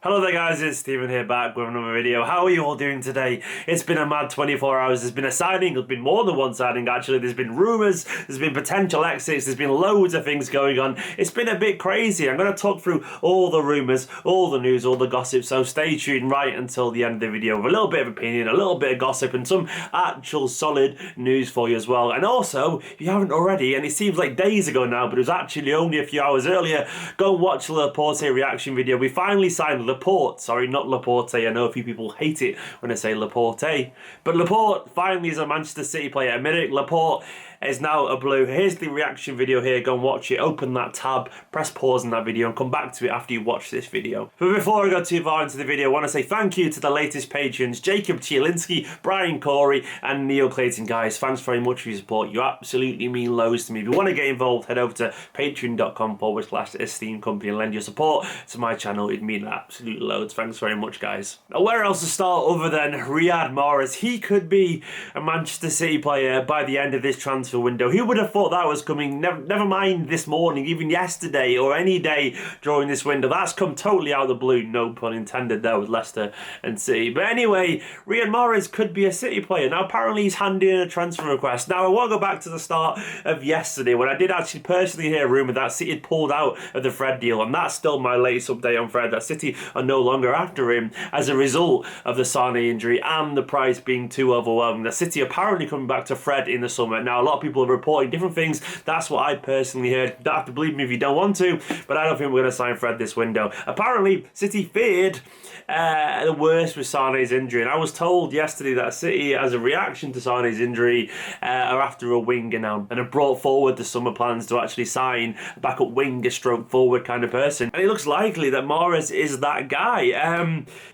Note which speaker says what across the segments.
Speaker 1: Hello there guys, it's Stephen here back with another video. How are you all doing today? It's been a mad 24 hours. There's been a signing, there's been more than one signing actually. There's been rumours, there's been potential exits, there's been loads of things going on. It's been a bit crazy. I'm going to talk through all the rumours, all the news, all the gossip, so stay tuned right until the end of the video with a little bit of opinion, a little bit of gossip and some actual solid news for you as well. And also, if you haven't already, and it seems like days ago now, but it was actually only a few hours earlier, go watch the Laporte reaction video. We finally signed Laporte, sorry, not Laporte. I know a few people hate it when I say Laporte. But Laporte finally is a Manchester City player. Admit it, Laporte is now a Blue. Here's the reaction video here. Go and watch it. Open that tab, press pause on that video and come back to it after you watch this video. But before I go too far into the video, I want to say thank you to the latest patrons, Jacob Chielinski, Brian Corey and Neil Clayton. Guys, thanks very much for your support. You absolutely mean loads to me. If you want to get involved, head over to patreon.com/Esteemed Kompany and lend your support to my channel. It'd mean absolute loads. Thanks very much, guys. Now, where else to start other than Riyad Mahrez? He could be a Manchester City player by the end of this transfer window. Who would have thought that was coming? Never mind this morning, even yesterday or any day during this window. That's come totally out of the blue. No pun intended there with Leicester and City. But anyway, Riyad Mahrez could be a City player. Now apparently he's handed in a transfer request. Now I want to go back to the start of yesterday when I did actually personally hear a rumour that City had pulled out of the Fred deal, and that's still my latest update on Fred, that City are no longer after him as a result of the Sané injury and the price being too overwhelming. The City apparently coming back to Fred in the summer. Now a lot of people are reporting different things. That's what I personally heard. You don't have to believe me if you don't want to, but I don't think we're going to sign Fred this window. Apparently City feared the worst with Sané's injury, and I was told yesterday that City, as a reaction to Sané's injury, are after a winger now and have brought forward the summer plans to actually sign a backup winger stroke forward kind of person, and it looks likely that Mahrez is that guy.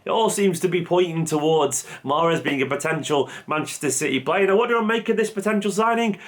Speaker 1: It all seems to be pointing towards Mahrez being a potential Manchester City player. Now what do I make of this potential signing?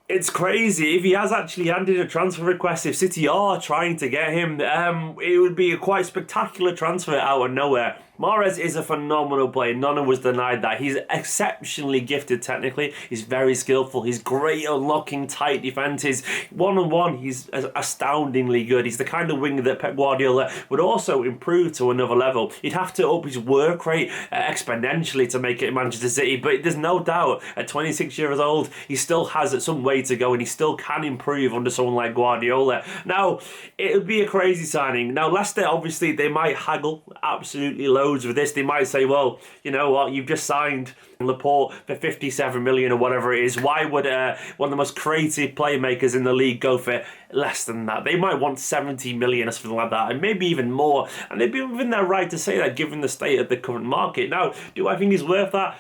Speaker 1: It's crazy. If he has actually handed a transfer request, if City are trying to get him, it would be a quite spectacular transfer out of nowhere. Mahrez is a phenomenal player. None of us denied that. He's exceptionally gifted technically. He's very skillful. He's great at unlocking tight defences. One-on-one, he's astoundingly good. He's the kind of winger that Pep Guardiola would also improve to another level. He'd have to up his work rate exponentially to make it in Manchester City, but there's no doubt at 26 years old, he still has some way to go and he still can improve under someone like Guardiola. Now, it would be a crazy signing. Now, Leicester, obviously, they might haggle absolutely loads with this. They might say, well, you know what, you've just signed Laporte for 57 million or whatever it is. Why would one of the most creative playmakers in the league go for less than that? They might want 70 million or something like that, and maybe even more, and they'd be within their right to say that given the state of the current market. Now, do I think he's worth that?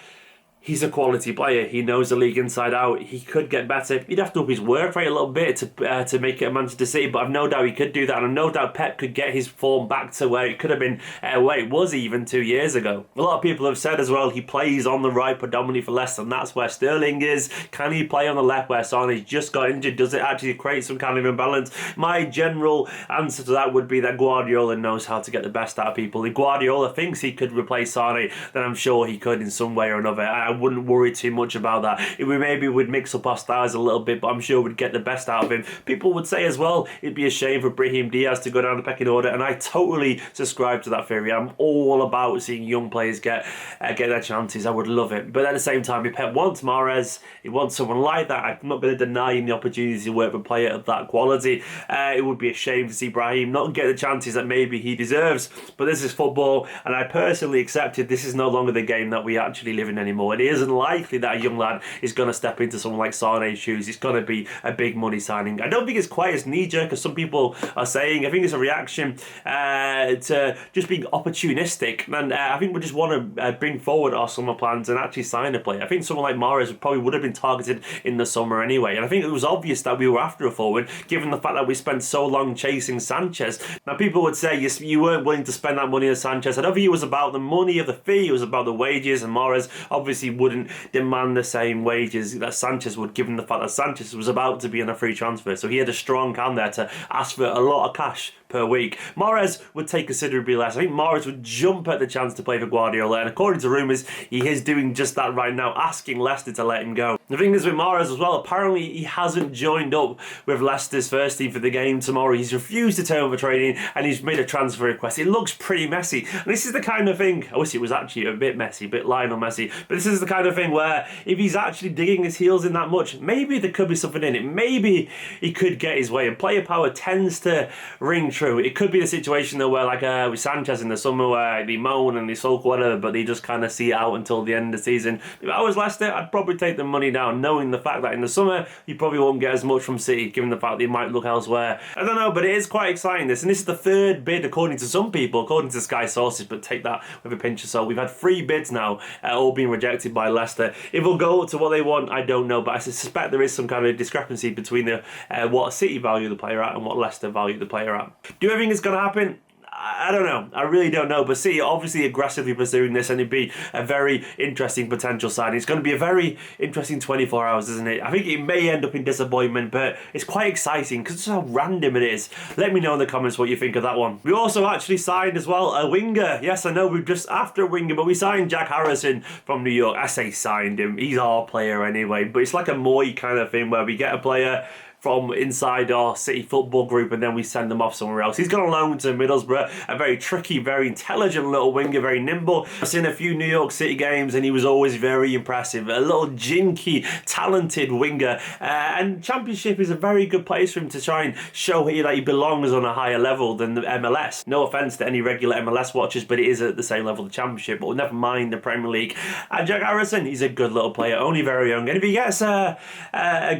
Speaker 1: He's a quality player. He knows the league inside out. He could get better. He'd have to up his work rate a little bit to make it a Manchester City, but I've no doubt he could do that, and I've no doubt Pep could get his form back to where it could have been, where it was even 2 years ago. A lot of people have said as well he plays on the right predominantly for Leicester, and that's where Sterling is. Can he play on the left where Sané just got injured? Does it actually create some kind of imbalance? My general answer to that would be that Guardiola knows how to get the best out of people. If Guardiola thinks he could replace Sané, then I'm sure he could in some way or another. I wouldn't worry too much about that. If we maybe would mix up our styles a little bit, but I'm sure we'd get the best out of him. People would say as well, it'd be a shame for Brahim Diaz to go down the pecking order, and I totally subscribe to that theory. I'm all about seeing young players get their chances. I would love it. But at the same time, if Pep wants Mahrez, he wants someone like that, I'm not going to deny him the opportunity to work with a player of that quality. It would be a shame to see Brahim not get the chances that maybe he deserves. But this is football, and I personally accepted this is no longer the game that we actually live in anymore. It isn't likely that a young lad is going to step into someone like Sané's shoes. It's going to be a big money signing. I don't think it's quite as knee-jerk as some people are saying. I think it's a reaction to just being opportunistic, and I think we just want to bring forward our summer plans and actually sign a player. I think someone like Mahrez probably would have been targeted in the summer anyway, and I think it was obvious that we were after a forward given the fact that we spent so long chasing Sanchez. Now people would say you weren't willing to spend that money on Sanchez. I don't think it was about the money of the fee, it was about the wages, and Mahrez obviously wouldn't demand the same wages that Sanchez would, given the fact that Sanchez was about to be on a free transfer. So he had a strong hand there to ask for a lot of cash per week. Mahrez would take considerably less. I think Mahrez would jump at the chance to play for Guardiola, and according to rumours, he is doing just that right now, asking Leicester to let him go. The thing is with Mahrez as well, apparently he hasn't joined up with Leicester's first team for the game tomorrow. He's refused to turn up for training, and he's made a transfer request. It looks pretty messy, and this is the kind of thing, I wish it was actually a bit messy, a bit Lionel messy, but this is the kind of thing where if he's actually digging his heels in that much, maybe there could be something in it. Maybe he could get his way, and player power tends to ring true. It could be the situation though where, like with Sanchez in the summer, where they moan and they sulk whatever, but they just kind of see it out until the end of the season. If I was Leicester, I'd probably take the money down, knowing the fact that in the summer you probably won't get as much from City, given the fact they might look elsewhere. I don't know, but it is quite exciting this, and this is the third bid according to some people, according to Sky sources, but take that with a pinch of salt. We've had 3 bids now, all being rejected by Leicester. If it'll go to what they want, I don't know, but I suspect there is some kind of discrepancy between the what City value the player at and what Leicester value the player at. Do you think it's going to happen? I don't know. I really don't know. But City obviously aggressively pursuing this, and it'd be a very interesting potential signing. It's going to be a very interesting 24 hours, isn't it? I think it may end up in disappointment, but it's quite exciting because it's how random it is. Let me know in the comments what you think of that one. We also actually signed as well a winger. Yes, I know we're just after a winger, but we signed Jack Harrison from New York. I say signed him. He's our player anyway, but it's like a Moy kind of thing where we get a player from inside our City football group and then we send them off somewhere else. He's gone on loan to Middlesbrough, a very tricky, very intelligent little winger, very nimble. I've seen a few New York City games and he was always very impressive. A little jinky, talented winger. And Championship is a very good place for him to try and show that he belongs on a higher level than the MLS. No offence to any regular MLS watchers, but it is at the same level the Championship, but never mind the Premier League. And Jack Harrison, he's a good little player, only very young. And if he gets a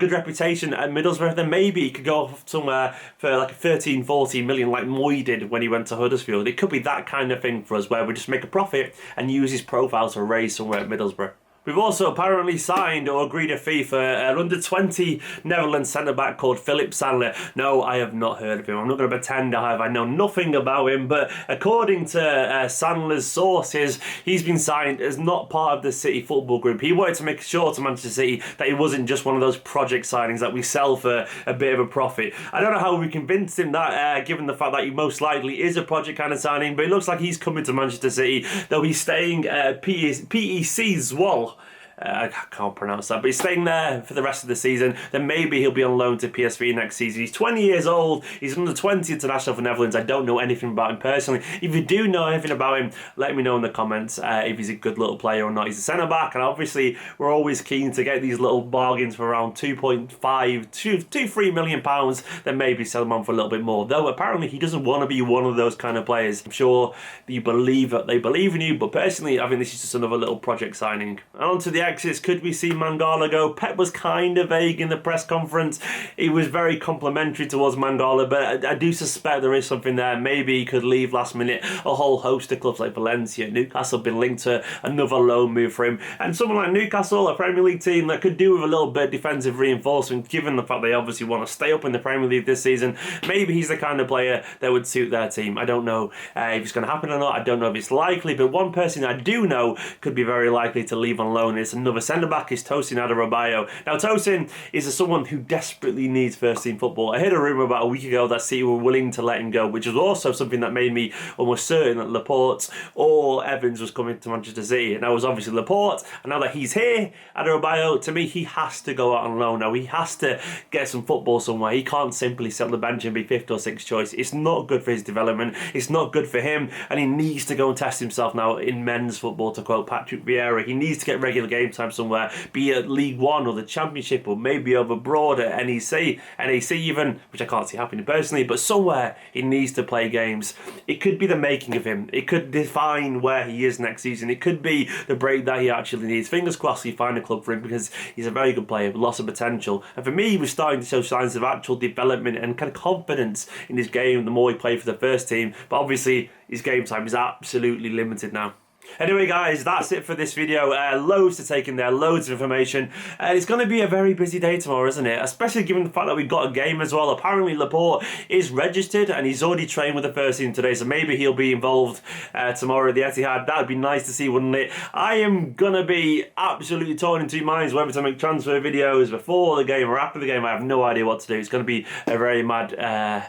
Speaker 1: good reputation at Middlesbrough, then maybe he could go off somewhere for like 13, 14 million like Moy did when he went to Huddersfield. It could be that kind of thing for us where we just make a profit and use his profile to raise somewhere at Middlesbrough. We've also apparently signed or agreed a fee for an under-20 Netherlands centre-back called Philippe Sandler. No, I have not heard of him. I'm not going to pretend I have. I know nothing about him, but according to Sandler's sources, he's been signed as not part of the City football group. He wanted to make sure to Manchester City that he wasn't just one of those project signings that we sell for a bit of a profit. I don't know how we convinced him that, given the fact that he most likely is a project kind of signing, but it looks like he's coming to Manchester City, though he's staying at PEC Zwolle. I can't pronounce that, but he's staying there for the rest of the season. Then maybe he'll be on loan to PSV next season. He's 20 years old. He's under 20 international for Netherlands. I don't know anything about him personally. If you do know anything about him, let me know in the comments if he's a good little player or not. He's a centre-back, and obviously we're always keen to get these little bargains for around 2.5-3 million pounds, then maybe sell him on for a little bit more. Though apparently he doesn't want to be one of those kind of players. I'm sure you believe that they believe in you, but personally I think this is just another little project signing. And on to the exits. Could we see Mangala go? Pep was kind of vague in the press conference. He was very complimentary towards Mangala, but I do suspect there is something there. Maybe he could leave last minute. A whole host of clubs like Valencia, Newcastle have been linked to another loan move for him. And someone like Newcastle, a Premier League team that could do with a little bit of defensive reinforcement, given the fact they obviously want to stay up in the Premier League this season. Maybe he's the kind of player that would suit their team. I don't know if it's going to happen or not. I don't know if it's likely, but one person I do know could be very likely to leave on loan is another centre-back is Thomson. Now Thomson is someone who desperately needs first-team football. I heard a rumour about a week ago that City were willing to let him go, which was also something that made me almost certain that Laporte or Evans was coming to Manchester City. And that was obviously Laporte, and now that he's here, Adebayo, to me, he has to go out on loan now. He has to get some football somewhere. He can't simply sit on the bench and be 5th or 6th choice. It's not good for his development. It's not good for him, and he needs to go and test himself now in men's football, to quote Patrick Vieira. He needs to get regular game time somewhere, be it League One or the Championship, or maybe over abroad at NEC even, which I can't see happening personally, but somewhere he needs to play games. It could be the making of him. It could define where he is next season. It could be the break that he actually needs. Fingers crossed he find a club for him, because he's a very good player with lots of potential. And for me, he was starting to show signs of actual development and kind of confidence in his game the more he played for the first team. But obviously, his game time is absolutely limited now. Anyway guys, that's it for this video. Loads to take in there, loads of information. It's going to be a very busy day tomorrow, isn't it? Especially given the fact that we've got a game as well. Apparently Laporte is registered and he's already trained with the first team today, so maybe he'll be involved tomorrow at the Etihad. That would be nice to see, wouldn't it? I am going to be absolutely torn in two minds whether to make transfer videos before the game or after the game. I have no idea what to do. It's going to be a very mad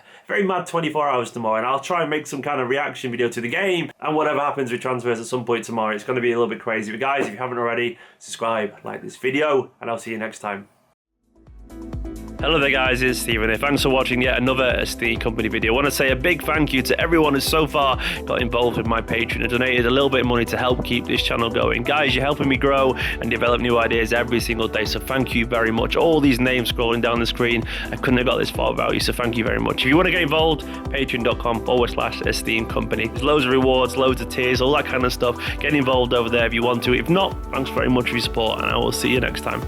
Speaker 1: 24 hours tomorrow, and I'll try and make some kind of reaction video to the game and whatever happens with transfers at some point tomorrow. It's going to be a little bit crazy. But guys, if you haven't already, subscribe, like this video, and I'll see you next time. Hello there guys, it's Stephen here. Thanks for watching yet another Esteemed Company video. I want to say a big thank you to everyone who's so far got involved with my Patreon and donated a little bit of money to help keep this channel going. Guys, you're helping me grow and develop new ideas every single day, so thank you very much. All these names scrolling down the screen, I couldn't have got this far without you, so thank you very much. If you want to get involved, patreon.com/Esteemed Company. There's loads of rewards, loads of tiers, all that kind of stuff. Get involved over there if you want to. If not, thanks very much for your support, and I will see you next time.